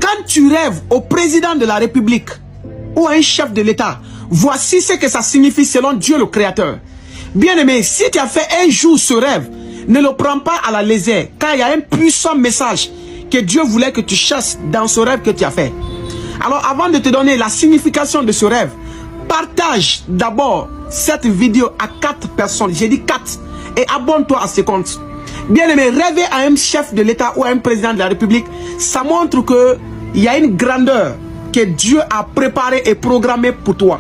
quand tu rêves au président de la République ou à un chef de l'État, voici ce que ça signifie selon Dieu le Créateur. Bien-aimé, si tu as fait un jour ce rêve, ne le prends pas à la légère, car il y a un puissant message que Dieu voulait que tu chasses dans ce rêve que tu as fait. Alors avant de te donner la signification de ce rêve, partage d'abord cette vidéo à 4 personnes, j'ai dit 4, et abonne-toi à ce compte. Bien-aimé, rêver à un chef de l'État ou à un président de la République, ça montre qu'il y a une grandeur que Dieu a préparée et programmée pour toi.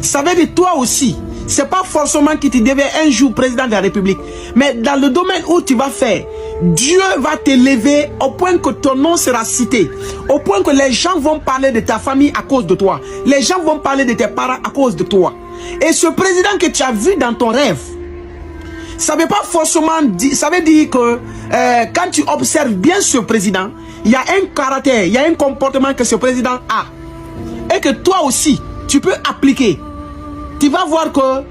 Ça veut dire toi aussi, c'est pas forcément que tu deviens un jour président de la République, mais dans le domaine où tu vas faire, Dieu va t'élever au point que ton nom sera cité, au point que les gens vont parler de ta famille à cause de toi, les gens vont parler de tes parents à cause de toi. Et ce président que tu as vu dans ton rêve, ça veut pas forcément dire, ça veut dire que quand tu observes bien ce président, il y a un caractère, il y a un comportement que ce président a, et que toi aussi tu peux appliquer. Tu vas voir que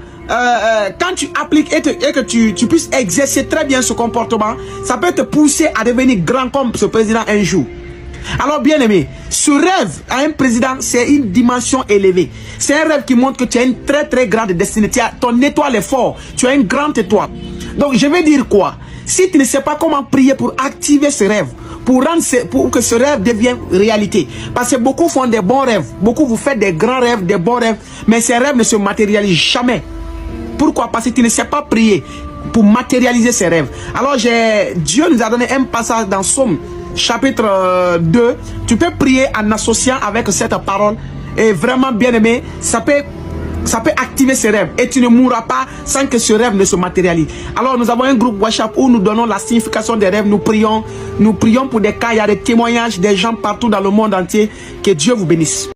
quand tu appliques et que tu puisses exercer très bien ce comportement, ça peut te pousser à devenir grand comme ce président un jour. Alors bien aimé, ce rêve à un président, c'est une dimension élevée. C'est un rêve qui montre que tu as une très très grande destinée. Ton étoile est fort, tu as une grande étoile. Donc je vais dire quoi? Si tu ne sais pas comment prier pour activer ce rêve, pour que ce rêve devienne réalité. Parce que beaucoup font des bons rêves, beaucoup vous faites des grands rêves, des bons rêves, mais ces rêves ne se matérialisent jamais. Pourquoi? Parce que tu ne sais pas prier pour matérialiser ces rêves. Alors Dieu nous a donné un passage dans Somme chapitre 2. Tu peux prier en associant avec cette parole. Et vraiment bien aimé, ça peut activer ces rêves. Et tu ne mourras pas sans que ce rêve ne se matérialise. Alors nous avons un groupe WhatsApp où nous donnons la signification des rêves. Nous prions pour des cas, il y a des témoignages des gens partout dans le monde entier. Que Dieu vous bénisse.